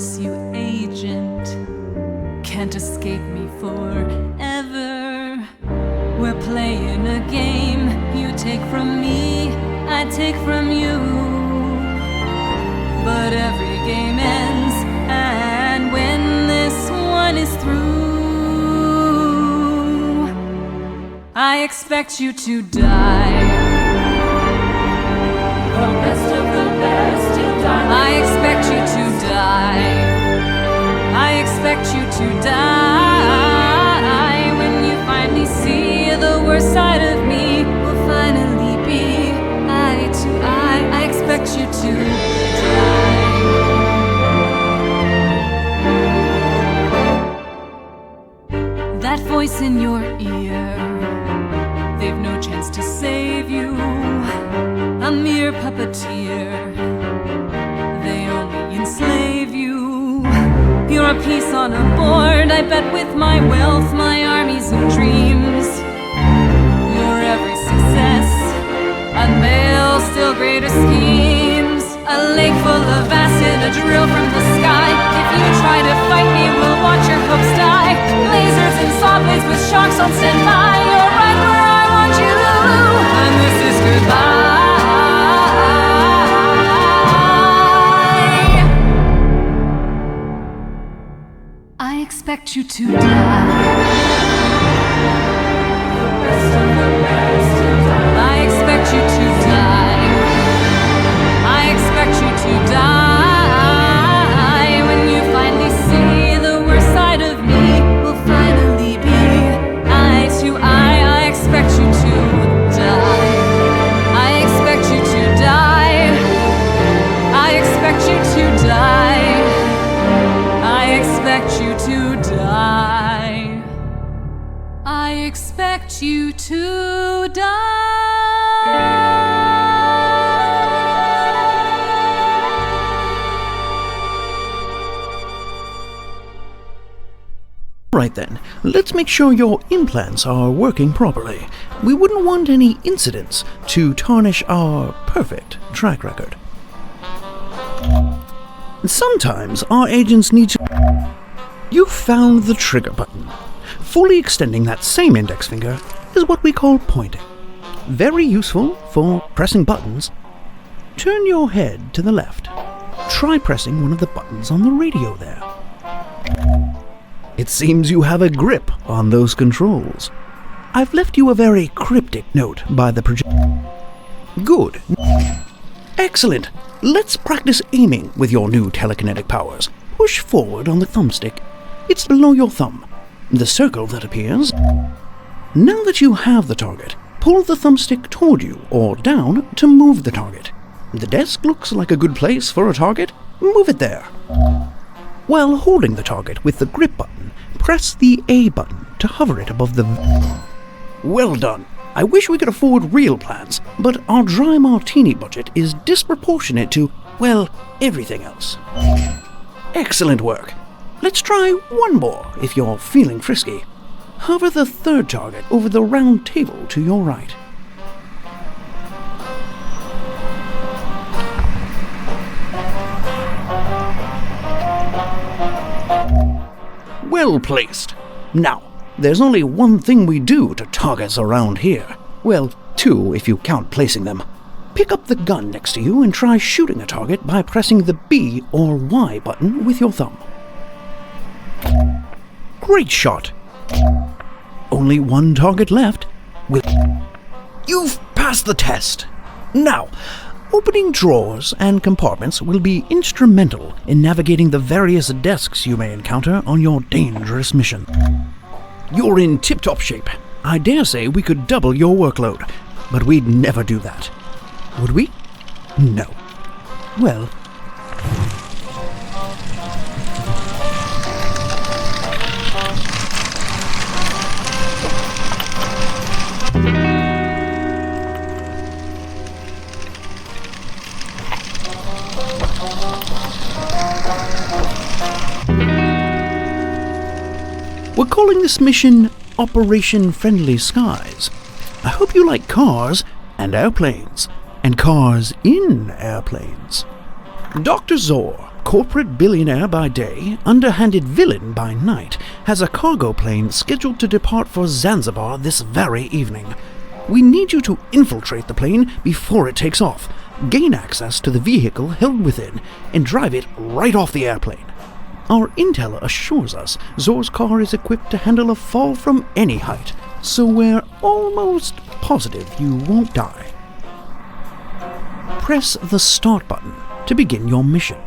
promise you, agent, can't escape me forever. We're playing a game. You take from me, I take from you. But every game ends, and when this one is through, I expect you to die. The best of the best, you'll die. I expect you to die. I expect you to die. When you finally see the worst side of me, we'll finally be eye to eye. I expect you to die. That voice in your ear, they've no chance to save you. A mere puppeteer, they only enslave you. You're a piece on a board, I bet with my wealth, my armies of dreams. Your every success unveils still greater schemes. A lake full of acid, a drill from the sky. If you try to fight me, we'll watch your hopes die. Lasers and saw blades with sharks on standby. You're right where I want you, and this is goodbye. I expect you to die. The best of the best, I expect you to die. I expect you to die. When you finally see the worst side of me, we'll finally be eye to eye. I expect you to die. I expect you to die. I expect you to die. I expect you to die. I expect you to die. Right then, let's make sure your implants are working properly. We wouldn't want any incidents to tarnish our perfect track record. Sometimes our agents need to... You found the trigger button. Fully extending that same index finger is what we call pointing. Very useful for pressing buttons. Turn your head to the left. Try pressing one of the buttons on the radio there. It seems you have a grip on those controls. I've left you a very cryptic note by the projector. Good. Excellent. Let's practice aiming with your new telekinetic powers. Push forward on the thumbstick. It's below your thumb. The circle that appears. Now that you have the target, pull the thumbstick toward you or down to move the target. The desk looks like a good place for a target. Move it there. While holding the target with the grip button, press the A button to hover it above the... Well done. I wish we could afford real plans, but our dry martini budget is disproportionate to, well, everything else. Excellent work. Let's try one more if you're feeling frisky. Hover the third target over the round table to your right. Well placed. Now, there's only one thing we do to targets around here. Well, two if you count placing them. Pick up the gun next to you and try shooting a target by pressing the B or Y button with your thumb. Great shot. Only one target left. You've passed the test. Now, opening drawers and compartments will be instrumental in navigating the various desks you may encounter on your dangerous mission. You're in tip-top shape. I dare say we could double your workload, but we'd never do that. Would we? No. Well... We're calling this mission Operation Friendly Skies. I hope you like cars and airplanes, and cars in airplanes. Dr. Zor, corporate billionaire by day, underhanded villain by night, has a cargo plane scheduled to depart for Zanzibar this very evening. We need you to infiltrate the plane before it takes off, gain access to the vehicle held within, and drive it right off the airplane. Our intel assures us Zor's car is equipped to handle a fall from any height, so we're almost positive you won't die. Press the start button to begin your mission.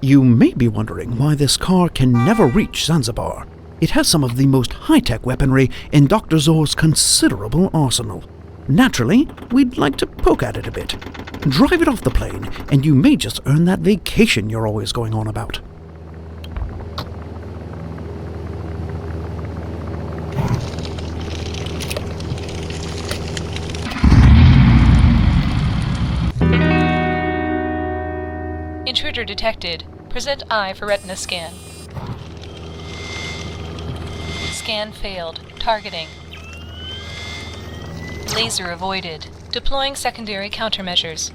You may be wondering why this car can never reach Zanzibar. It has some of the most high-tech weaponry in Dr. Zor's considerable arsenal. Naturally, we'd like to poke at it a bit. Drive it off the plane, and you may just earn that vacation you're always going on about. Intruder detected. Present eye for retina scan. Scan failed. Targeting. Laser avoided. Deploying secondary countermeasures.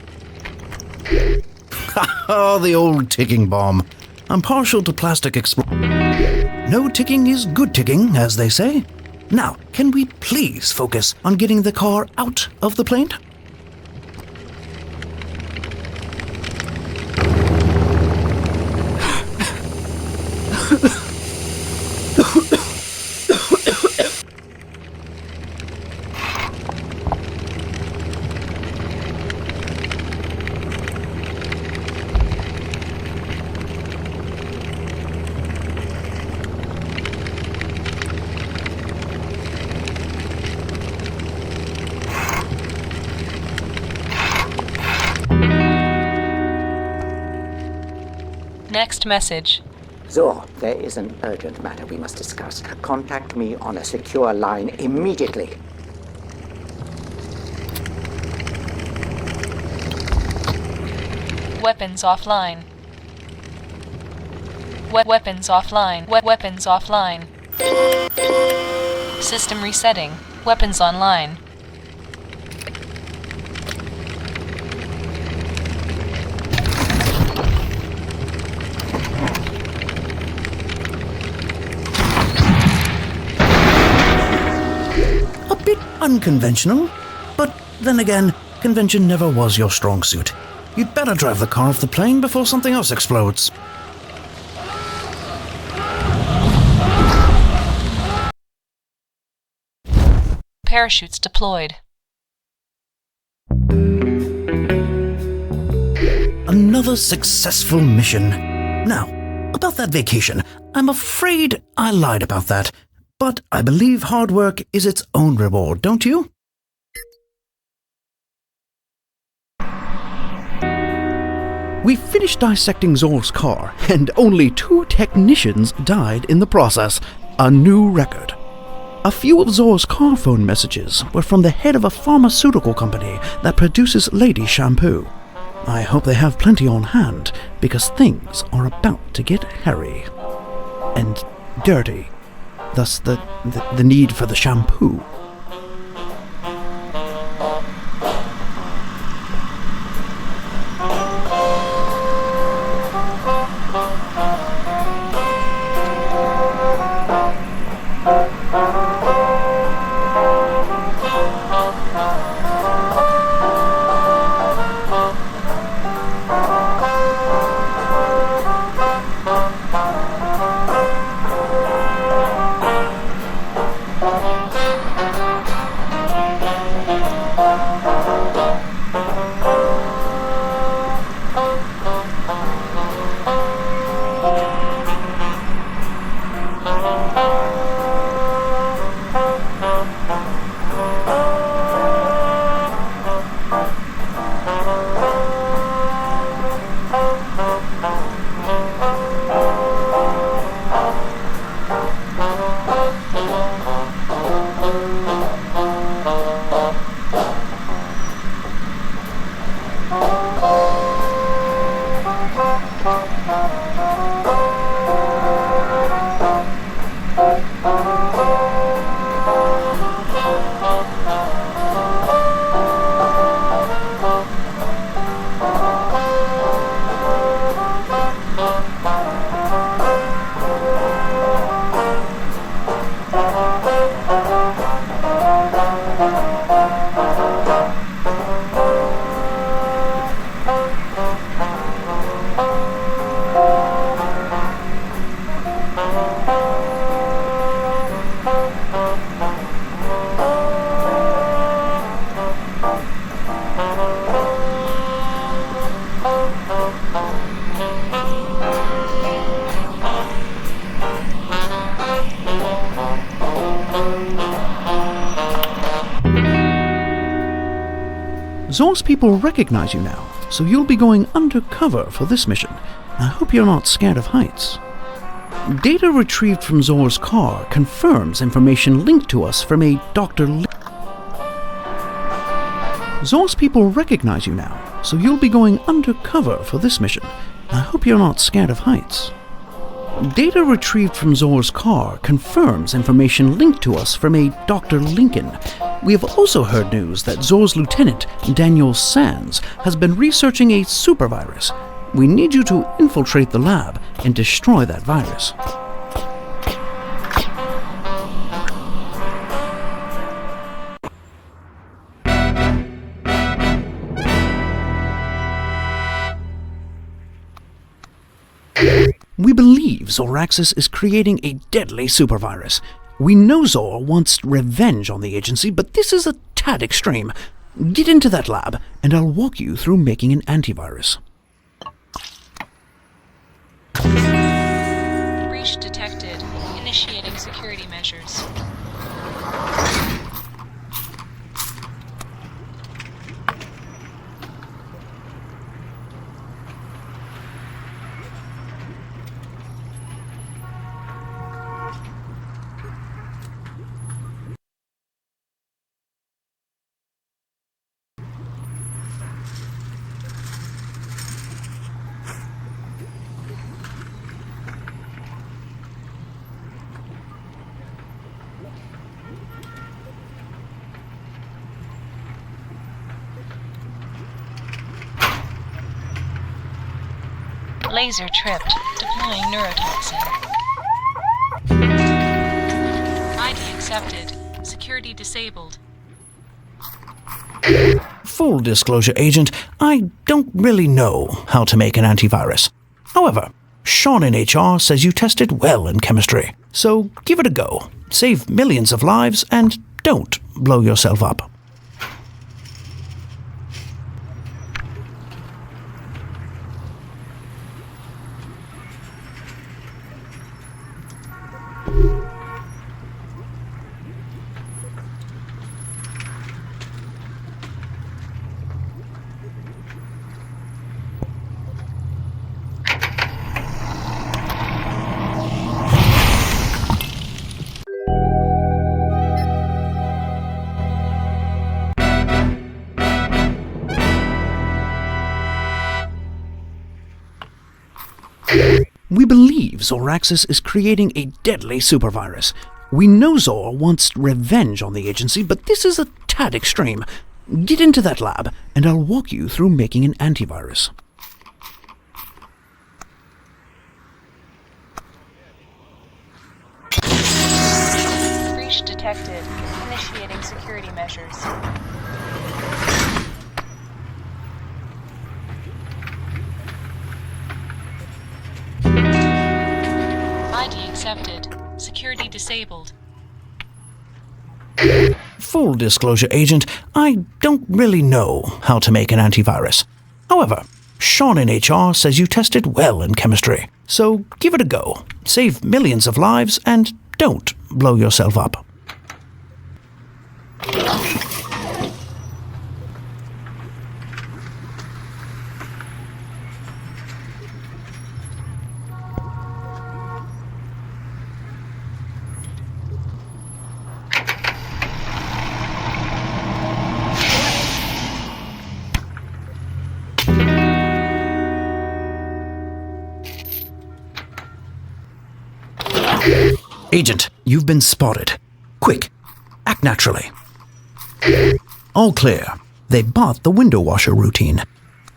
Oh, the old ticking bomb. I'm partial to plastic No ticking is good ticking, as they say. Now, can we please focus on getting the car out of the plane? Next message. Zor, there is an urgent matter we must discuss. Contact me on a secure line immediately. Weapons offline. Weapons offline. Weapons offline. System resetting. Weapons online. A bit unconventional, but then again, convention never was your strong suit. You'd better drive the car off the plane before something else explodes. Parachutes deployed. Another successful mission. Now, about that vacation, I'm afraid I lied about that. But I believe hard work is its own reward, don't you? We finished dissecting Zor's car, and only 2 technicians died in the process. A new record. A few of Zor's car phone messages were from the head of a pharmaceutical company that produces lady shampoo. I hope they have plenty on hand, because things are about to get hairy. And dirty. Thus the need for the shampoo. Zor's people recognize you now, so you'll be going undercover for this mission. I hope you're not scared of heights. Data retrieved from Zor's car confirms information linked to us from a Dr. Zor's people recognize you now, so you'll be going undercover for this mission. I hope you're not scared of heights. Data retrieved from Zor's car confirms information linked to us from a Dr. Lincoln. We have also heard news that Zor's lieutenant, Daniel Sands, has been researching a supervirus. We need you to infiltrate the lab and destroy that virus. We believe Zoraxis is creating a deadly supervirus. We know Zor wants revenge on the agency, but this is a tad extreme. Get into that lab, and I'll walk you through making an antivirus. Breach detected. Initiating security measures. Laser tripped. Deploying neurotoxin. ID accepted. Security disabled. Full disclosure, Agent, I don't really know how to make an antivirus. However, Sean in HR says you tested well in chemistry, so give it a go. Save millions of lives and don't blow yourself up. We believe Zoraxis is creating a deadly supervirus. We know Zor wants revenge on the agency, but this is a tad extreme. Get into that lab, and I'll walk you through making an antivirus. Breach detected. Initiating security measures. ID accepted. Security disabled. Full disclosure, Agent, I don't really know how to make an antivirus. However, Sean in HR says you tested well in chemistry, so give it a go. Save millions of lives and don't blow yourself up. Agent, you've been spotted. Quick, act naturally. All clear. They bought the window washer routine.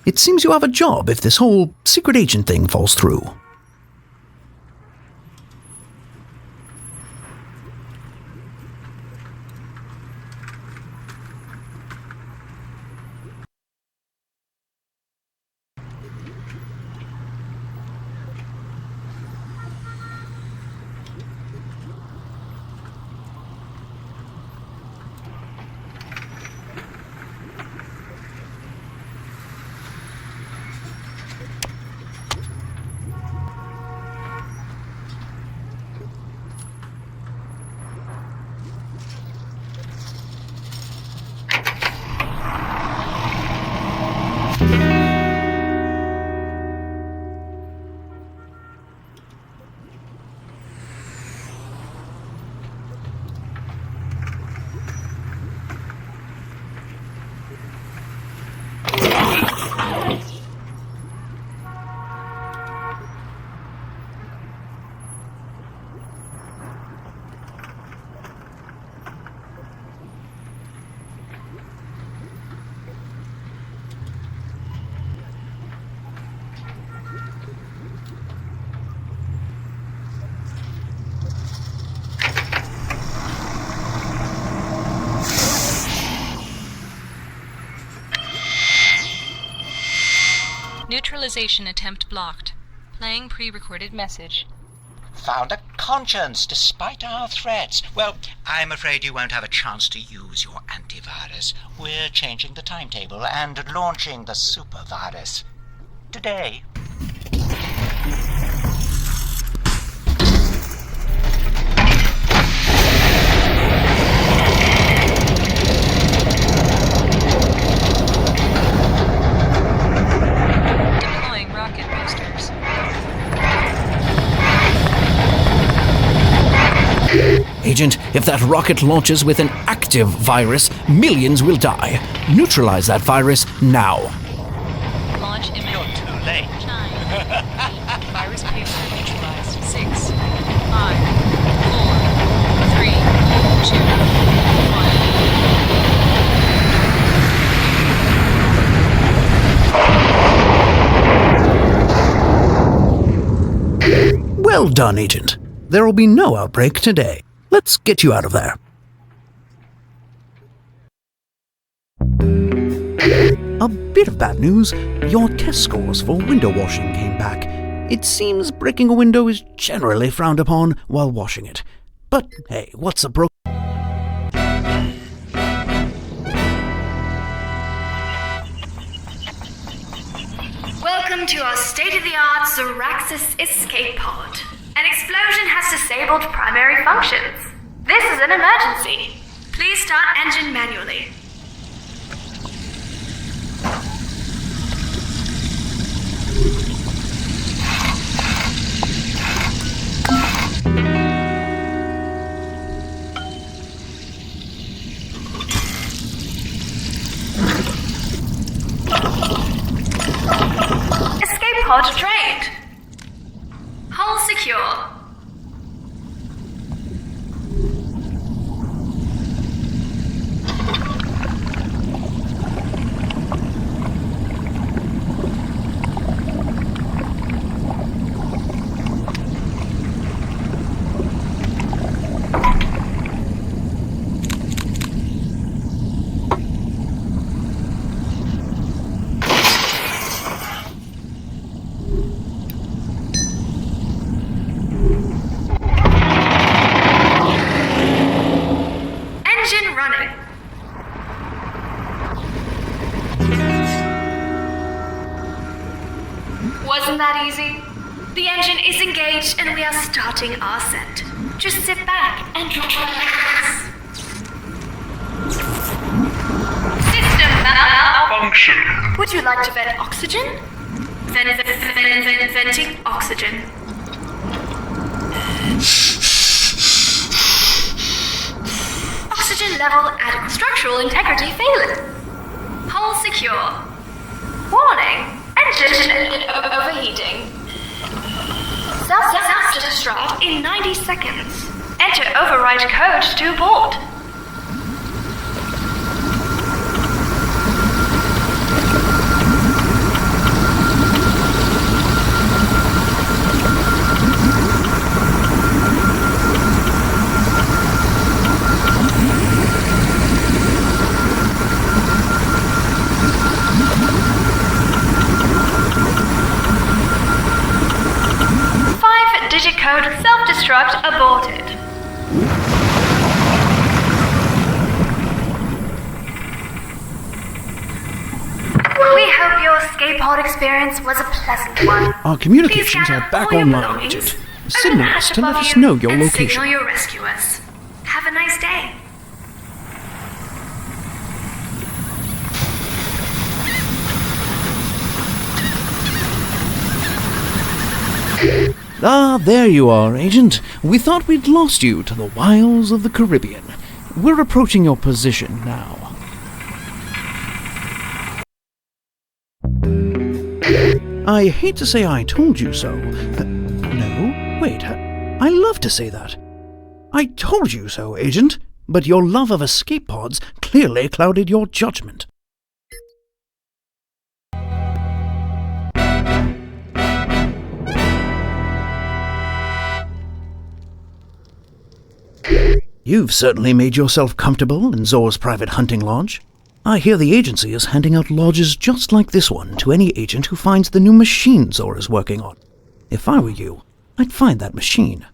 It seems you have a job if this whole secret agent thing falls through. Neutralization attempt blocked. Playing pre-recorded message. Found a conscience despite our threats. Well, I'm afraid you won't have a chance to use your antivirus. We're changing the timetable and launching the super virus today. Deploying rocket boosters. Agent, if that rocket launches with an active virus, millions will die. Neutralize that virus now. Launch imminent. You're too late. 9, 8, virus payload neutralized. 6, 5, 4, 3, 2, 1. Well done, Agent. There will be no outbreak today. Let's get you out of there. A bit of bad news. Your test scores for window washing came back. It seems breaking a window is generally frowned upon while washing it. But hey, what's a broken... Welcome to our state-of-the-art Zoraxis escape pod. An explosion has disabled primary functions. This is an emergency. Please start engine manually. Escape pod drained. Hull secure. Engine running. Wasn't that easy? The engine is engaged and we are starting our ascent. Just sit back and relax. System malfunction. Would you like to vent oxygen? Venting oxygen. Oxygen level at structural integrity failing. Hull secure. Warning. Engine overheating. Self-destruct in 90 seconds. Enter override code to board. Digit code self-destruct aborted. We hope your escape pod experience was a pleasant one. Our communications Please gather are back all your online, belongings, Agent. open Signal the us hatch to let above us you, know your and location. signal your rescuers. Have a nice day. Ah, there you are, Agent. We thought we'd lost you to the wiles of the Caribbean. We're approaching your position now. I hate to say I told you so. No, wait, I love to say that. I told you so, Agent, but your love of escape pods clearly clouded your judgment. You've certainly made yourself comfortable in Zor's private hunting lodge. I hear the agency is handing out lodges just like this one to any agent who finds the new machine Zor is working on. If I were you, I'd find that machine.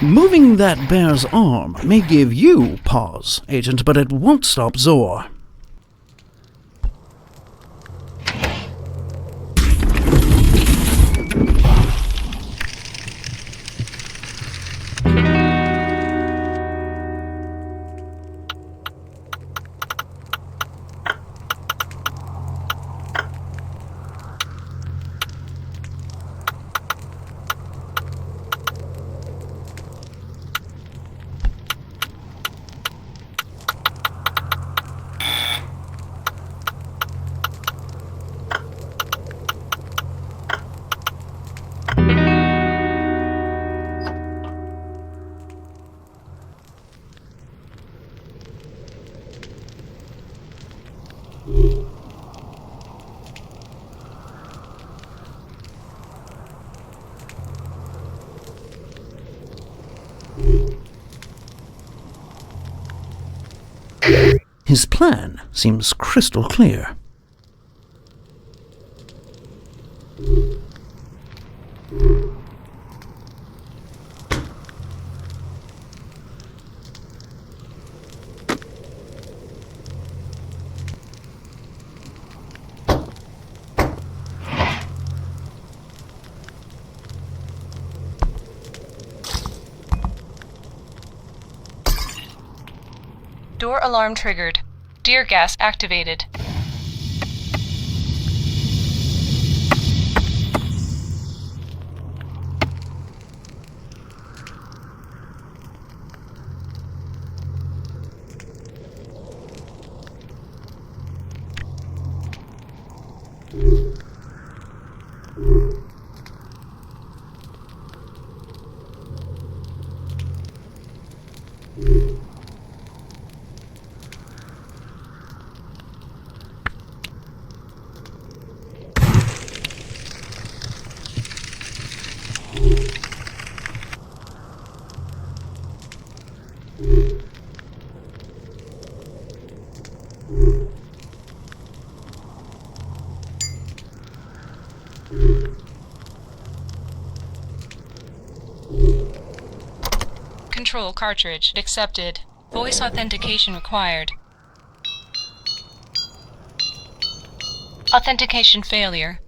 Moving that bear's arm may give you pause, Agent, but it won't stop Zor. His plan seems crystal clear. Door alarm triggered. Deer gas activated. Control cartridge accepted. Voice authentication required. Authentication failure.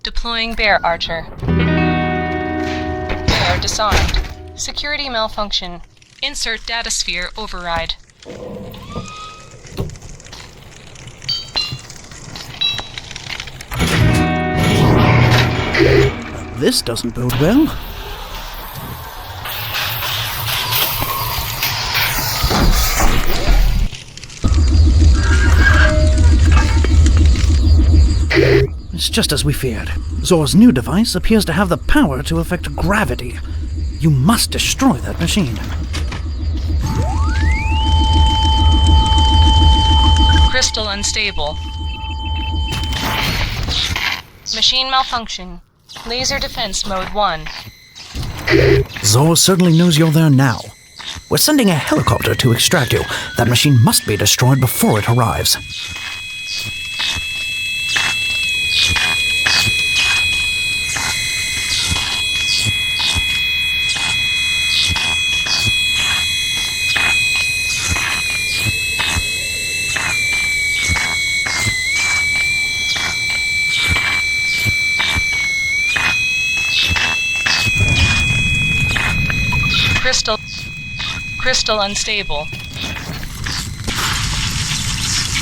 Deploying Bear Archer. Bear disarmed. Security malfunction. Insert datasphere override. This doesn't bode well. It's just as we feared. Zor's new device appears to have the power to affect gravity. You must destroy that machine. Crystal unstable. Machine malfunction. Laser defense mode 1. Zor certainly knows you're there now. We're sending a helicopter to extract you. That machine must be destroyed before it arrives. Crystal unstable.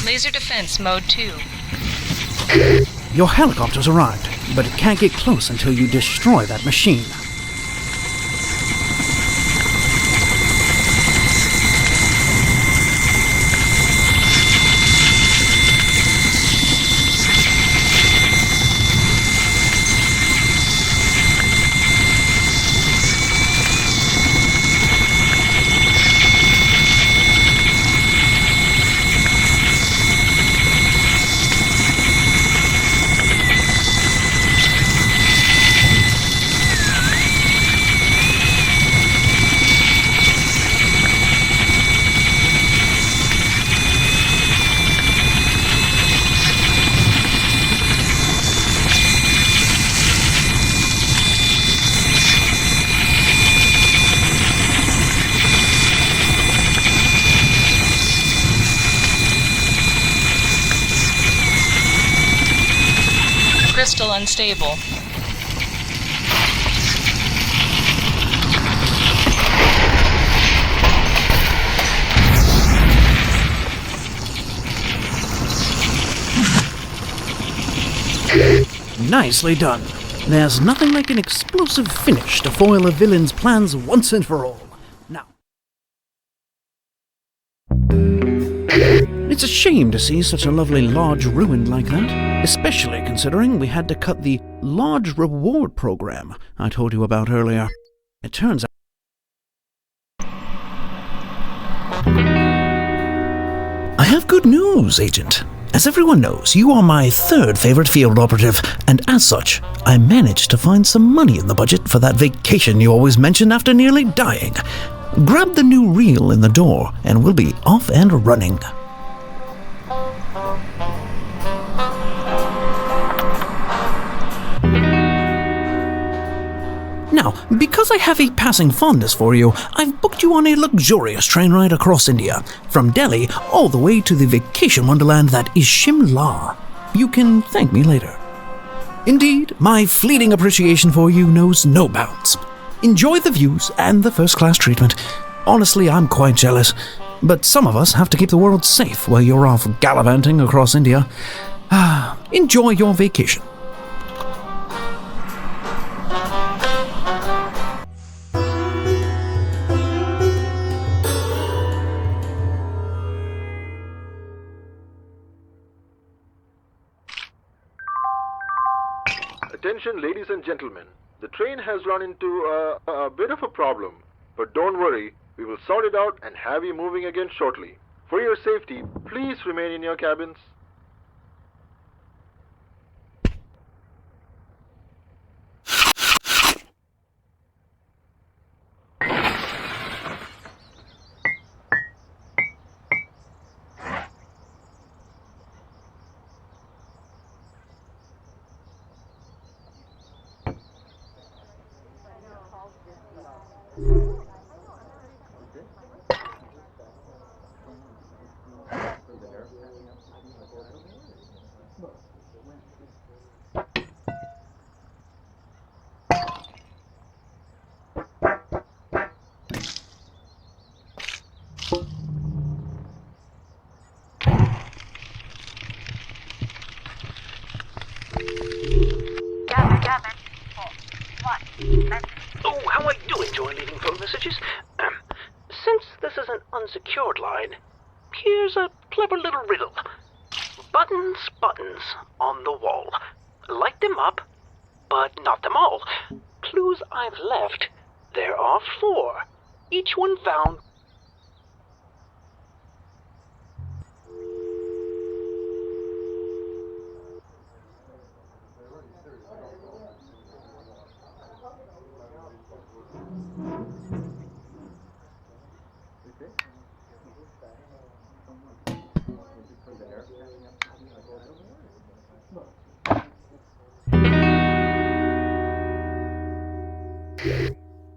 Laser defense mode 2. Your helicopter's arrived, but it can't get close until you destroy that machine. Crystal unstable. Nicely done. There's nothing like an explosive finish to foil a villain's plans once and for all. Now, it's a shame to see such a lovely lodge ruined like that, especially considering we had to cut the lodge reward program I told you about earlier. It turns out I have good news, Agent. As everyone knows, you are my third favorite field operative, and as such, I managed to find some money in the budget for that vacation you always mention after nearly dying. Grab the new reel in the door, and we'll be off and running. Now, because I have a passing fondness for you, I've booked you on a luxurious train ride across India, from Delhi all the way to the vacation wonderland that is Shimla. You can thank me later. Indeed, my fleeting appreciation for you knows no bounds. Enjoy the views and the first-class treatment. Honestly, I'm quite jealous, but some of us have to keep the world safe while you're off gallivanting across India. Enjoy your vacation. Attention, ladies and gentlemen. The train has run into a bit of a problem. But don't worry, we will sort it out and have you moving again shortly. For your safety, please remain in your cabins. is an unsecured line, here's a clever little riddle. Buttons, buttons on the wall. Light them up, but not them all. Clues I've left, there are 4. Each one found.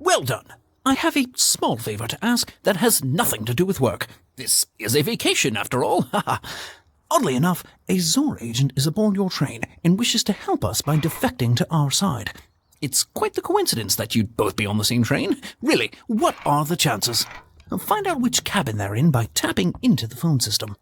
Well done. I have a small favor to ask that has nothing to do with work. This is a vacation, after all. Oddly enough, a Zor agent is aboard your train and wishes to help us by defecting to our side. It's quite the coincidence that you'd both be on the same train. Really, what are the chances? Find out which cabin they're in by tapping into the phone system.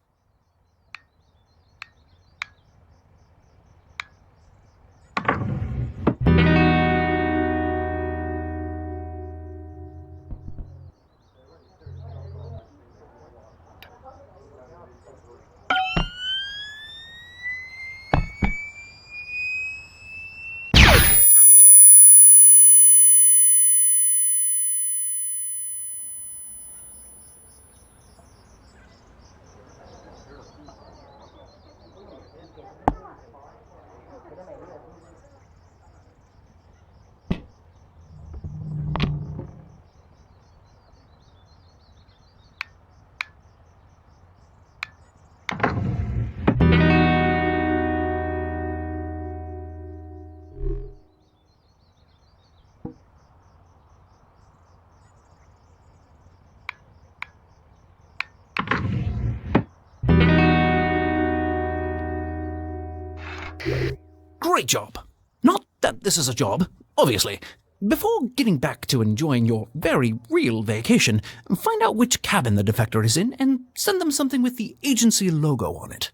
Great job. Not that this is a job, obviously. Before getting back to enjoying your very real vacation, find out which cabin the defector is in and send them something with the agency logo on it.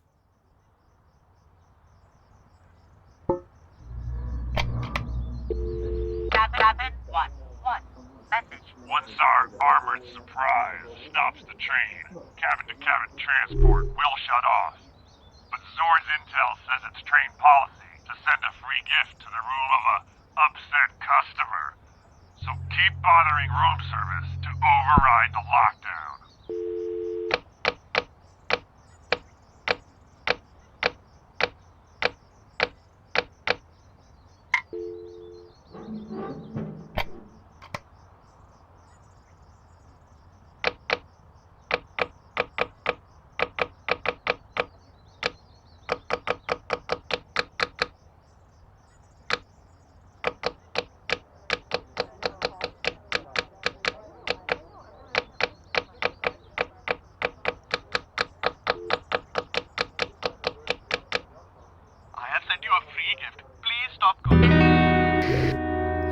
Cabin 1-1. Message. One-star armored surprise stops the train. Cabin-to-cabin transport will shut off. But Zor's intel says it's train policy to send a free gift to the rule of a upset customer. So keep bothering room service to override the lockdown.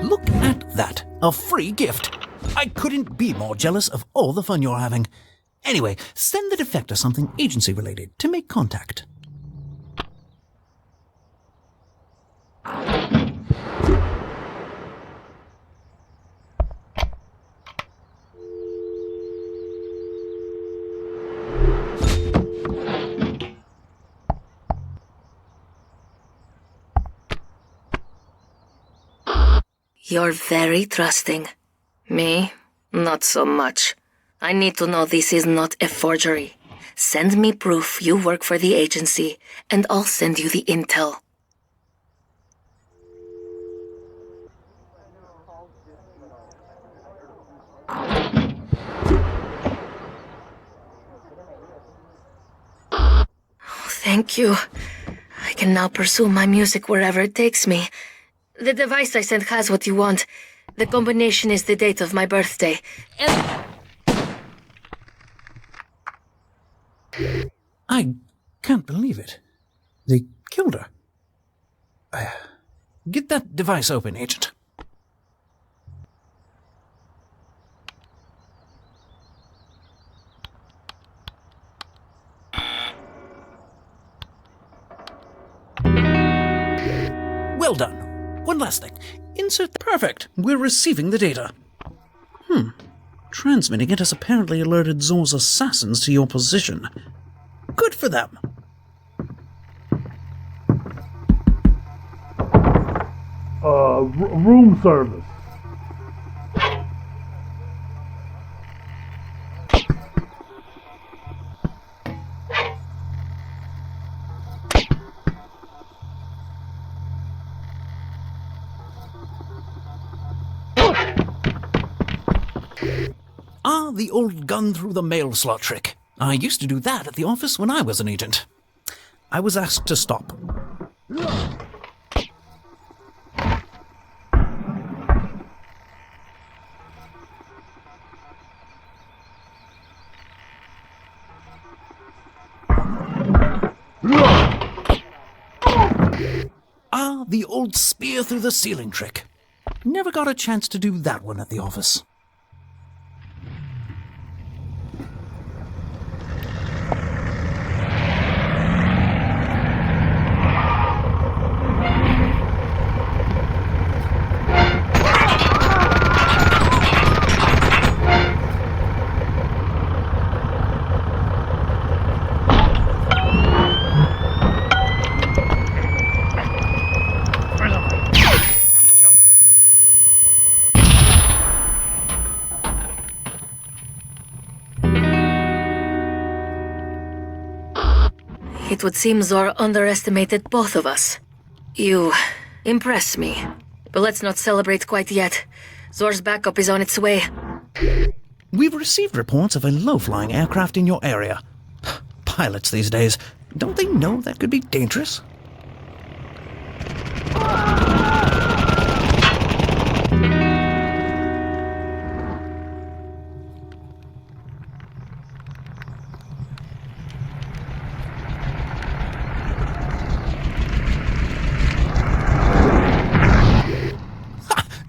Look at that. A free gift. I couldn't be more jealous of all the fun you're having. Anyway, send the defector something agency-related to make contact. You're very trusting. Me? Not so much. I need to know this is not a forgery. Send me proof you work for the agency, and I'll send you the intel. Oh, thank you. I can now pursue my music wherever it takes me. The device I sent has what you want. The combination is the date of my birthday. And I can't believe it. They killed her. Get that device open, Agent. Well done. One last thing. Insert the... Perfect. We're receiving the data. Transmitting it has apparently alerted Zor's assassins to your position. Good for them. Room service. Ah, the old gun through the mail slot trick. I used to do that at the office when I was an agent. I was asked to stop. Ah, the old spear through the ceiling trick. Never got a chance to do that one at the office. It would seem Zor underestimated both of us. You impress me. But let's not celebrate quite yet. Zor's backup is on its way. We've received reports of a low-flying aircraft in your area. Pilots these days, don't they know that could be dangerous?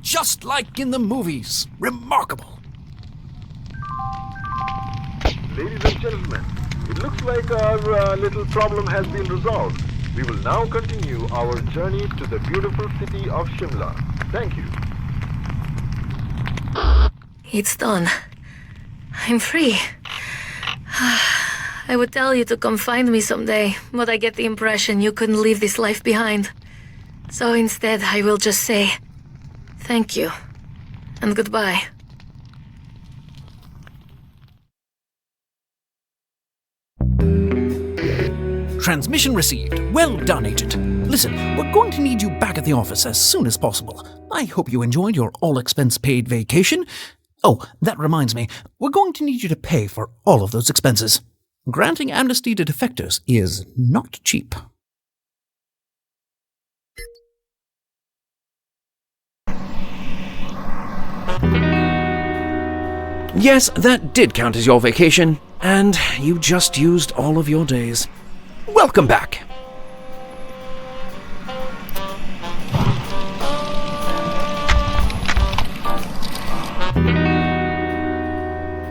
Just like in the movies. Remarkable. Ladies and gentlemen, it looks like our little problem has been resolved. We will now continue our journey to the beautiful city of Shimla. Thank you. It's done. I'm free. I would tell you to come find me someday, but I get the impression you couldn't leave this life behind. So instead, I will just say thank you and goodbye. Transmission received. Well done, Agent. Listen, we're going to need you back at the office as soon as possible. I hope you enjoyed your all-expense-paid vacation. Oh, that reminds me, we're going to need you to pay for all of those expenses. Granting amnesty to defectors is not cheap. Yes, that did count as your vacation, and you just used all of your days. Welcome back.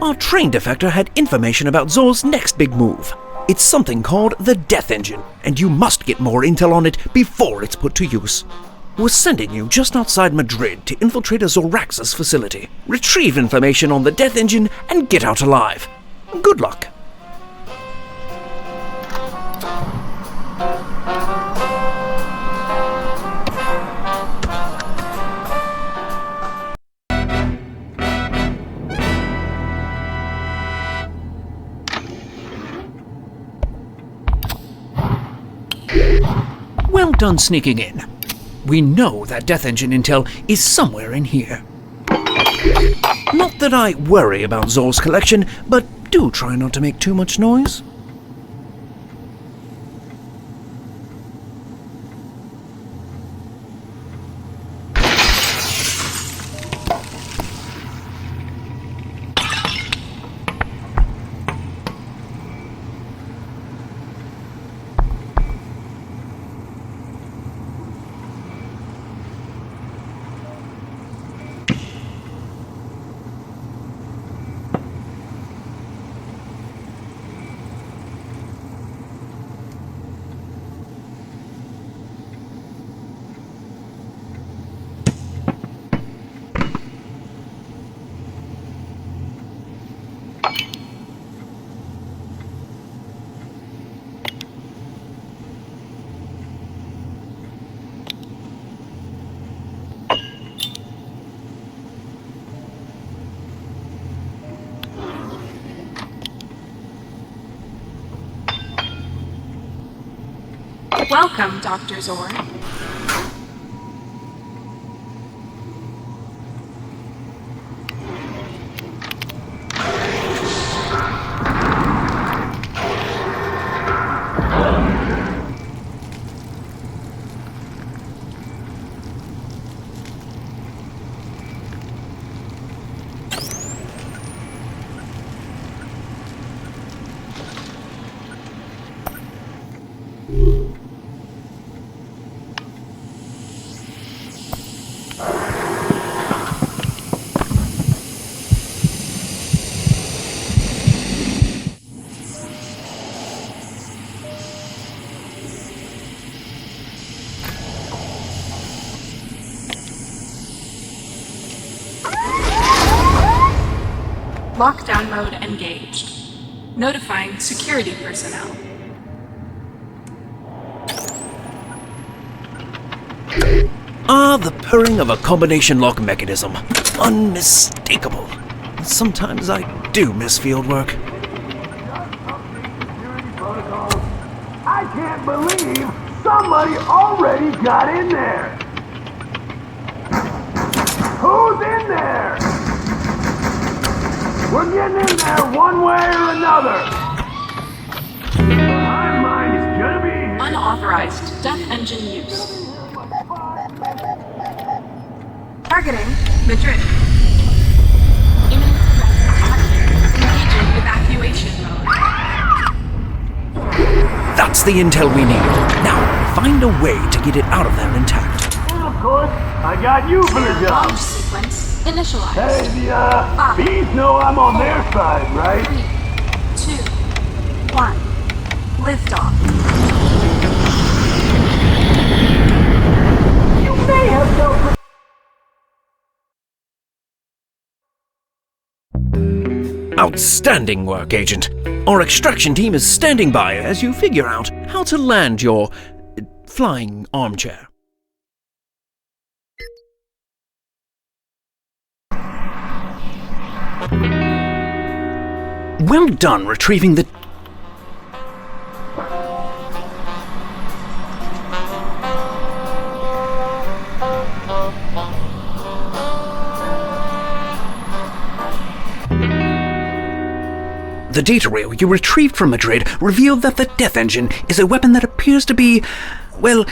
Our train defector had information about Zor's next big move. It's something called the Death Engine, and you must get more intel on it before it's put to use. We're sending you just outside Madrid to infiltrate a Zoraxis facility, retrieve information on the Death Engine, and get out alive. Good luck. Well done sneaking in. We know that Death Engine intel is somewhere in here. Not that I worry about Zor's collection, but do try not to make too much noise. Welcome, Dr. Zor. Lockdown mode engaged. Notifying security personnel. The purring of a combination lock mechanism. Unmistakable. Sometimes I do miss field work. I can't believe somebody already got in there! Who's in there? We're getting in there one way or another! My mind is gonna be here. Unauthorized Death Engine use. Targeting Madrid. Imminent threat. Engaging evacuation mode. That's the intel we need. Now, find a way to get it out of there intact. And of course, I got you for the job. Launch sequence initialized. Hey, the bees know I'm on their side, right? 3, 2, 1. Liftoff. You may have no... Outstanding work, Agent. Our extraction team is standing by as you figure out how to land your flying armchair. Well done retrieving the... The data reel you retrieved from Madrid revealed that the Death Engine is a weapon that appears to be, well,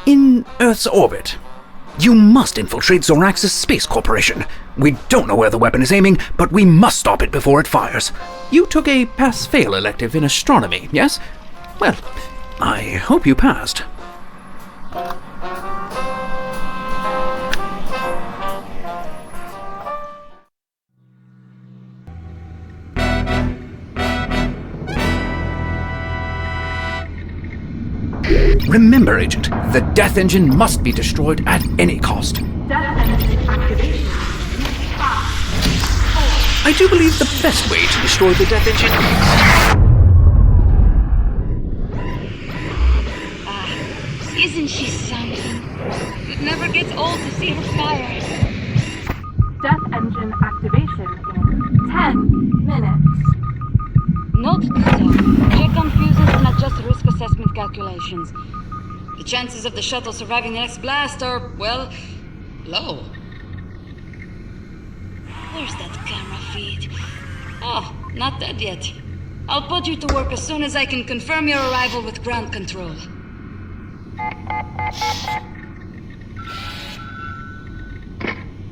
in Earth's orbit. You must infiltrate Zoraxis Space Corporation. We don't know where the weapon is aiming, but we must stop it before it fires. You took a pass-fail elective in astronomy, yes? Well, I hope you passed. Remember, Agent, the Death Engine must be destroyed at any cost. Death Engine activation. 5, 4. I do believe the best way to destroy the Death Engine... Isn't she something? It never gets old to see her fire. Death Engine activation in 10 minutes. Note to self. Check on fuses and adjust risk assessment calculations. The chances of the shuttle surviving the next blast are, well, low. Where's that camera feed? Oh, not dead yet. I'll put you to work as soon as I can confirm your arrival with ground control.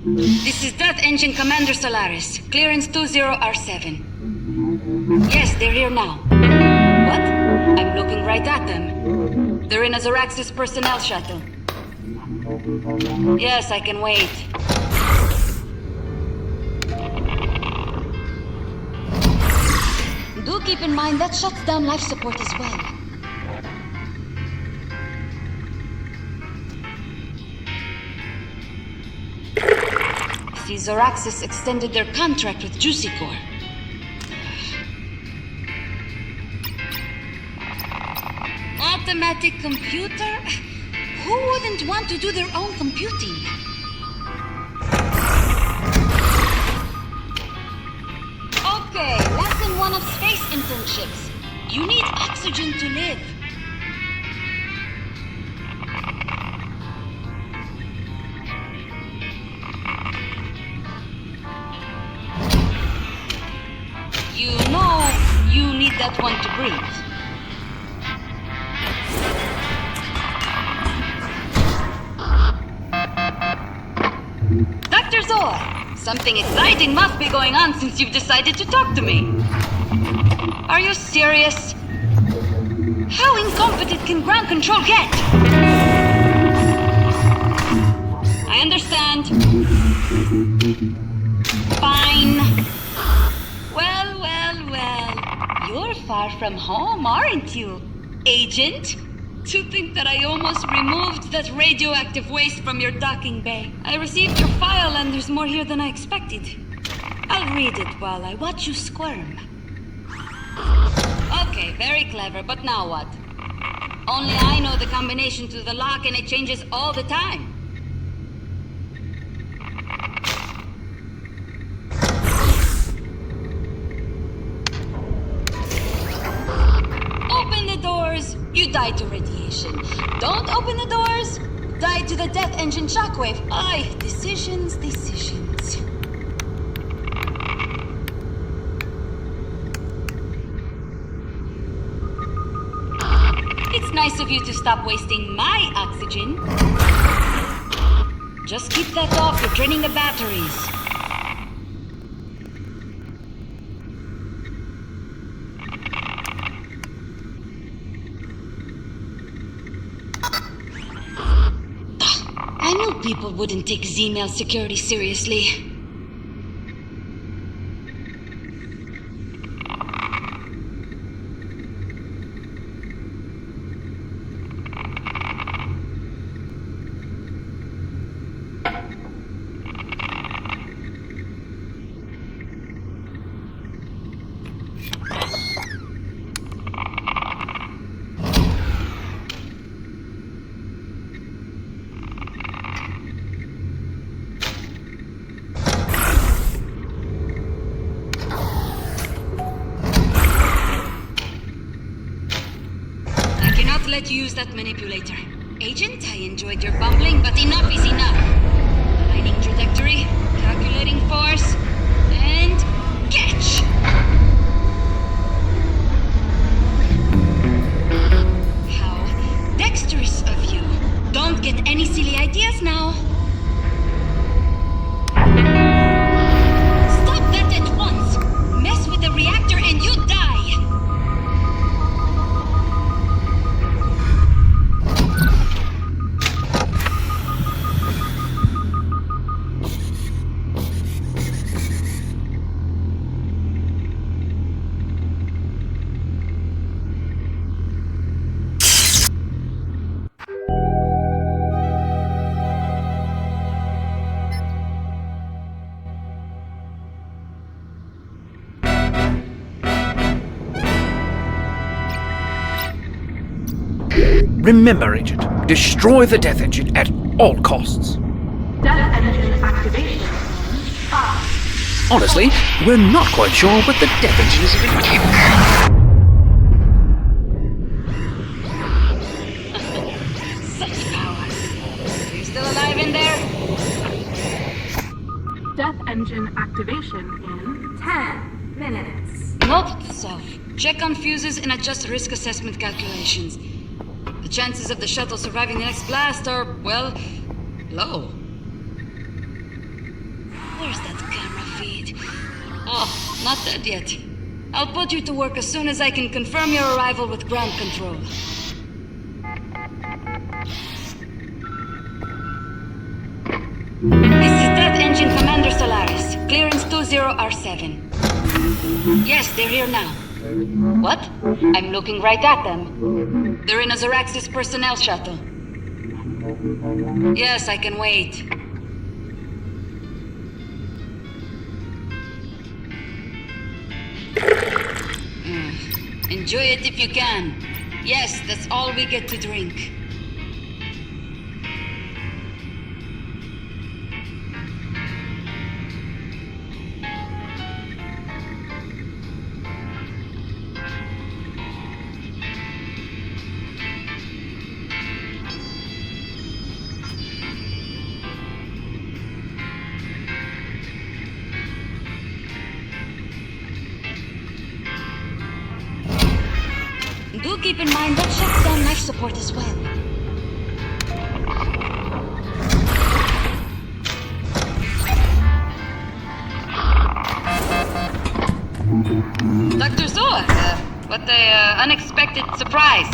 This is Death Engine Commander Solaris. Clearance 20R7. Yes, they're here now. What? I'm looking right at them. They're in a Zoraxis personnel shuttle. Yes, I can wait. Do keep in mind that shuts down life support as well. See, Zoraxis extended their contract with Juicy Core. Automatic computer? Who wouldn't want to do their own computing? Okay, lesson 1 of space internships. You need oxygen to live. that one to breathe. Dr. Zor, something exciting must be going on since you've decided to talk to me. Are you serious? How incompetent can ground control get? I understand. Fine. Well, well, well. You're far from home, aren't you, Agent? To think that I almost removed that radioactive waste from your docking bay. I received your file and there's more here than I expected. I'll read it while I watch you squirm. Okay, very clever, but now what? Only I know the combination to the lock and it changes all the time. Open the doors, you die to radiation. Don't open the doors, die to the death engine shockwave. Aye, decisions, decisions. It's nice of you to stop wasting my oxygen. Just keep that off, you're draining the batteries. I knew people wouldn't take Z-Mail security seriously. Let you use that manipulator. Agent, I enjoyed your bumbling, but enough is enough. Aligning trajectory, calculating force, and catch! How dexterous of you. Don't get any silly ideas now. Stop that at once! Mess with the reactor and you die! Remember, Agent, destroy the death engine at all costs. Death engine activation. Honestly, we're not quite sure what the death engine is even capable. Such power. You still alive in there? Death engine activation in 10 minutes. Note to self. Check on fuses and adjust risk assessment calculations. The chances of the shuttle surviving the next blast are, well, low. Where's that camera feed? Oh, not dead yet. I'll put you to work as soon as I can confirm your arrival with ground control. This is Death Engine Commander Solaris. Clearance 20R7. Yes, they're here now. What? I'm looking right at them. They're in a Zoraxis personnel shuttle. Yes, I can wait. Enjoy it if you can. Yes, that's all we get to drink. Do keep in mind that shuts down life support as well. Dr. Zoa, what an unexpected surprise.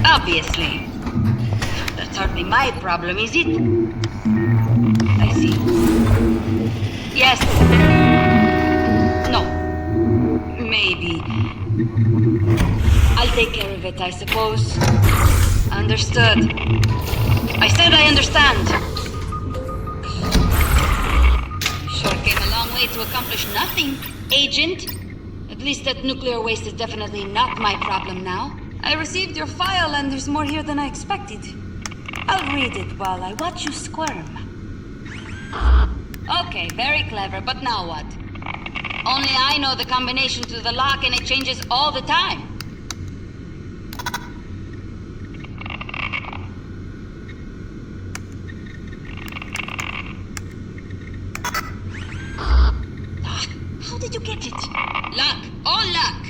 Obviously. That's hardly my problem, is it? I see. Yes. No. Maybe. I'll take care of it, I suppose. Understood. I said I understand. Sure came a long way to accomplish nothing, Agent. At least that nuclear waste is definitely not my problem now. I received your file and there's more here than I expected. I'll read it while I watch you squirm. Okay, very clever, but now what? Only I know the combination to the lock and it changes all the time. How did you get it? Luck. All luck.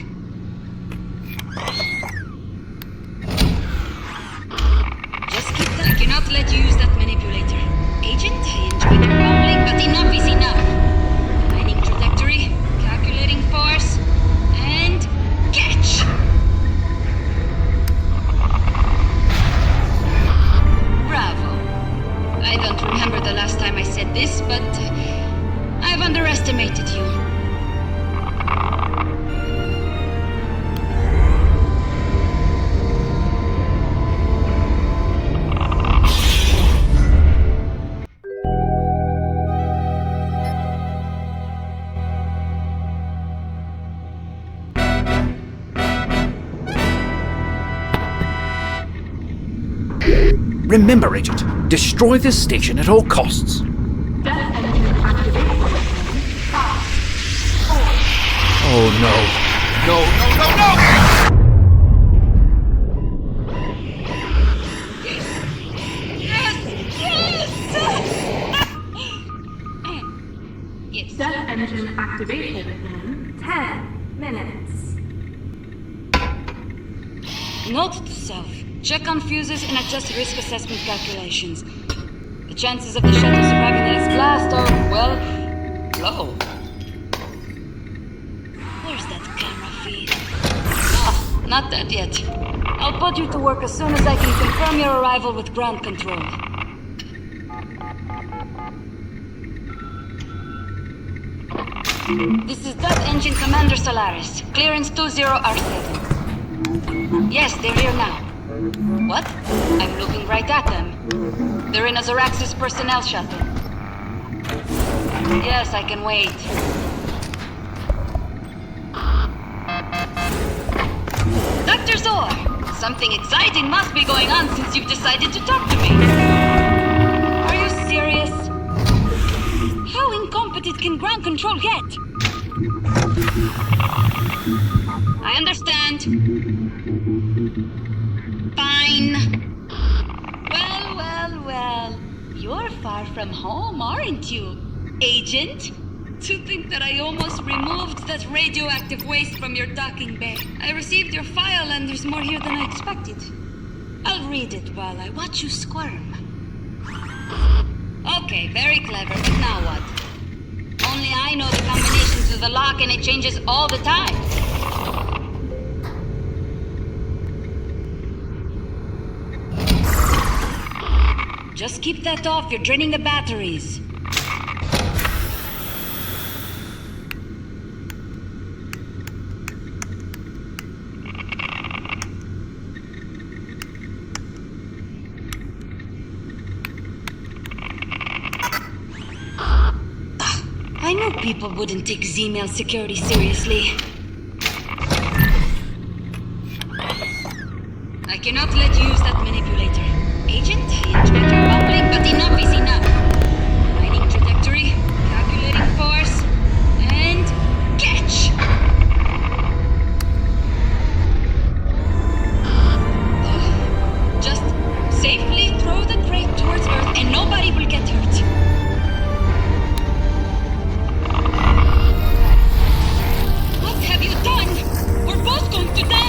Just keep that. I cannot let you use that manipulator. Agent, I enjoyed your rumbling, but enough is enough. Aligning trajectory, calculating force, and catch! Bravo. I don't remember the last time I said this, but I've underestimated you. Remember, Agent, destroy this station at all costs. Death engine activation. 5, 4. Oh no. No, no, no, no! Yes! Death engine activation in 10 minutes. Note to self. Check on fuses and adjust risk assessment calculations. The chances of the shuttle surviving the next blast are, well, low. Where's that camera feed? Ah, not that yet. I'll put you to work as soon as I can confirm your arrival with ground control. This is Death Engine Commander Solaris. Clearance 20R7. Yes, they're here now. What? I'm looking right at them. They're in a Zoraxis personnel shuttle. Yes, I can wait. Dr. Zor! Something exciting must be going on since you've decided to talk to me. Are you serious? How incompetent can ground control get? I understand. Fine. Well. You're far from home, aren't you, Agent? To think that I almost removed that radioactive waste from your docking bay. I received your file and there's more here than I expected. I'll read it while I watch you squirm. Okay, very clever, but now what? Only I know the combination to the lock and it changes all the time. Just keep that off, you're draining the batteries. I knew people wouldn't take Z-Mail security seriously. I cannot let you use that manipulator. Agent, I enjoyed your rumbling, but enough is enough. Aligning trajectory, calculating force, and catch! Just safely throw the crate towards Earth and nobody will get hurt. What have you done? We're both going to die!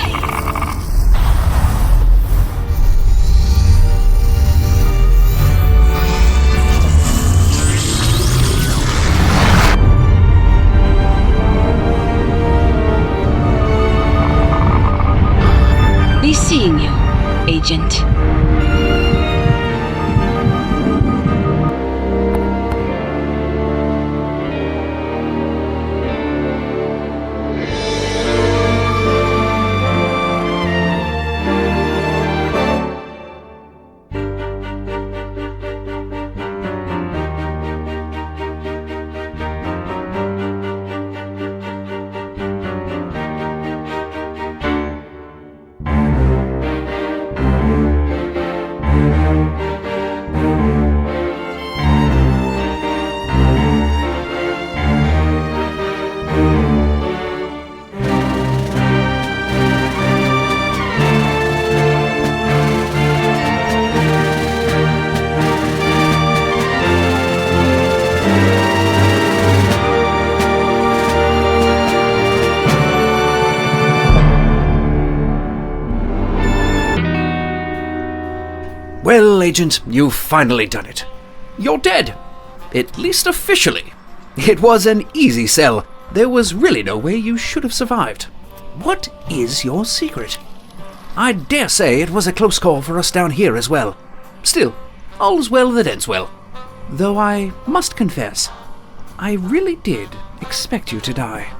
Agent. Well, Agent, you've finally done it. You're dead. At least officially. It was an easy sell. There was really no way you should have survived. What is your secret? I dare say it was a close call for us down here as well. Still, all's well that ends well. Though I must confess, I really did expect you to die.